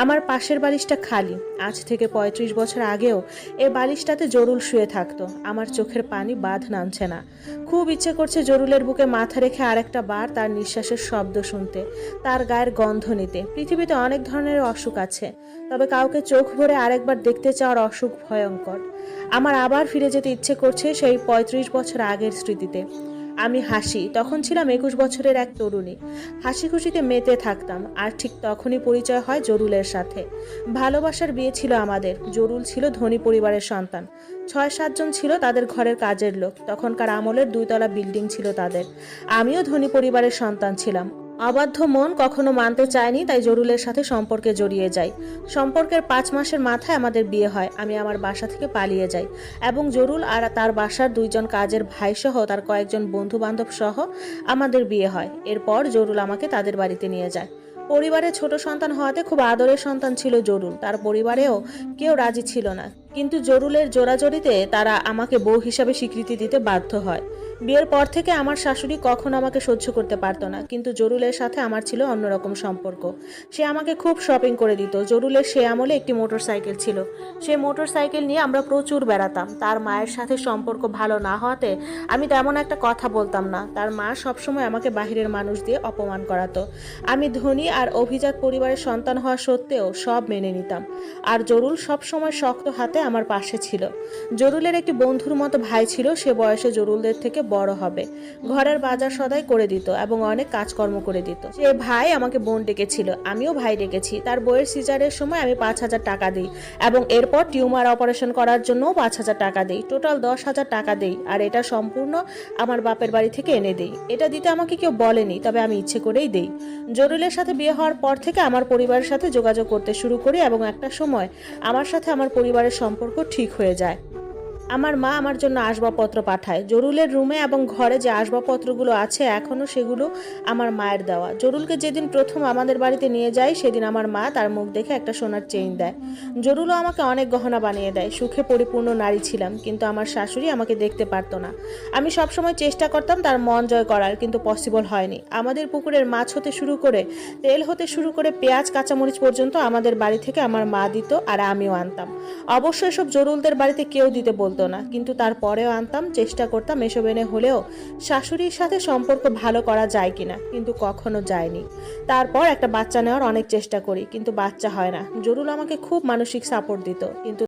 আমার পাশের বালিশটা খালি। আজ থেকে ৩৫ বছর আগেও এই বালিশটাতে জরুল শুয়ে থাকতো। আমার চোখের পানি বাঁধ নামছে না। খুব ইচ্ছে করছে জরুলের বুকে মাথা রেখে আরেকটা বার তার নিঃশ্বাসের শব্দ শুনতে, তার গায়ের গন্ধ নিতে। পৃথিবীতে অনেক ধরনের অসুখ আছে, তবে কাউকে চোখ ভরে আরেকবার দেখতে চাওয়ার অসুখ ভয়ঙ্কর। আমার আবার ফিরে যেতে ইচ্ছে করছে সেই ৩৫ বছর আগের স্মৃতিতে। আমি হাসি, তখন ছিলাম ২১ বছরের এক তরুণী। হাসি খুশিতে মেতে থাকতাম। আর ঠিক তখনই পরিচয় হয় জরুলের সাথে। ভালোবাসার বিয়ে ছিল আমাদের। জরুল ছিল ধনী পরিবারের সন্তান। ৬-৭ জন ছিল তাদের ঘরের কাজের লোক। তখনকার আমলের ২ তলা বিল্ডিং ছিল তাদের। আমিও ধনী পরিবারের সন্তান ছিলাম। অবাধ্য মন কখনো মানতে চায়নি, তাই জরুলের সাথে সম্পর্কে জড়িয়ে যাই। সম্পর্কের ৫ মাসের মাথায় আমাদের বিয়ে হয়। আমি আমার বাসা থেকে পালিয়ে যাই এবং জরুল আর তার বাসার ২ জন কাজের ভাই সহ তার কয়েকজন বন্ধু বান্ধব সহ আমাদের বিয়ে হয়। এরপর জরুল আমাকে তাদের বাড়িতে নিয়ে যায়। পরিবারে ছোট সন্তান হওয়াতে খুব আদরের সন্তান ছিল জরুল। তার পরিবারেও কেউ রাজি ছিল না, কিন্তু জরুলের জোরাজোরিতে তারা আমাকে বউ হিসাবে স্বীকৃতি দিতে বাধ্য হয়। বিয়ের পর থেকে আমার শাশুড়ি কখনো আমাকে সহ্য করতে পারতো না, কিন্তু জরুলের সাথে আমার ছিল অন্যরকম সম্পর্ক। সে আমাকে খুব শপিং করে দিত। জরুলের সে আমলে একটি মোটর সাইকেল ছিল। সেই মোটর সাইকেল নিয়ে আমরা প্রচুর বেড়াতাম। তার মায়ের সাথে সম্পর্ক ভালো না হওয়াতে আমি তেমন একটা কথা বলতাম না। তার মা সবসময় আমাকে বাহিরের মানুষ দিয়ে অপমান করাতো। আমি ধনী আর অভিজাত পরিবারের সন্তান হওয়া সত্ত্বেও সব মেনে নিতাম। আর জরুল সবসময় শক্ত হাতে আমার পাশে ছিল। জরুলের একটি বন্ধুর মতো ভাই ছিল। সে বয়সে জরুলদের থেকে বড় হবে। ঘরের বাজার সদাই করে দিত এবং অনেক কাজকর্ম করে দিত। সে ভাই আমাকে বোন ডেকেছিল, আমিও ভাই ডেকেছি। তার বইয়ের সিজারের সময় আমি ৫,০০০ টাকা দিই এবং এরপর টিউমার অপারেশন করার জন্য ৫,০০০ টাকা দিই। টোটাল ১০,০০০ টাকা দিই, আর এটা সম্পূর্ণ আমার বাপের বাড়ি থেকে এনে দিই। এটা দিতে আমাকে কেউ বলেনি, তবে আমি ইচ্ছে করেই দিই। জরুলের সাথে বিয়ে হওয়ার পর থেকে আমার পরিবারের সাথে যোগাযোগ করতে শুরু করি এবং একটা সময় আমার সাথে আমার পরিবারের সম্পর্ক ঠিক হয়ে যায়। আমার মা আমার জন্য আসবাবপত্র পাঠায়। জরুলের রুমে এবং ঘরে যে আসবাবপত্রগুলো আছে এখনও সেগুলো আমার মায়ের দেওয়া। জরুলকে যেদিন প্রথম আমাদের বাড়িতে নিয়ে যায় সেদিন আমার মা তার মুখ দেখে একটা সোনার চেইন দেয়। জরুলও আমাকে অনেক গহনা বানিয়ে দেয়। সুখে পরিপূর্ণ নারী ছিলাম, কিন্তু আমার শাশুড়ি আমাকে দেখতে পারতো না। আমি সবসময় চেষ্টা করতাম তার মন জয় করার, কিন্তু পসিবল হয়নি। আমাদের পুকুরের মাছ হতে শুরু করে তেল হতে শুরু করে পেঁয়াজ কাঁচামরিচ পর্যন্ত আমাদের বাড়ি থেকে আমার মা দিত, আর আমিও আনতাম। অবশ্যই এসব জরুলদের বাড়িতে কেউ দিতে বলতো না, কিন্তু তারপরেও আনতাম। চেষ্টা করতাম এসব এনে হলেও শাশুড়ির সাথে সম্পর্ক ভালো করা যায় কিনা, কিন্তু কখনো যায়নি। তারপর একটা বাচ্চা নেওয়ার অনেক চেষ্টা করি, কিন্তু বাচ্চা হয় না। জরুল আমাকে খুব মানসিক সাপোর্ট দিত, কিন্তু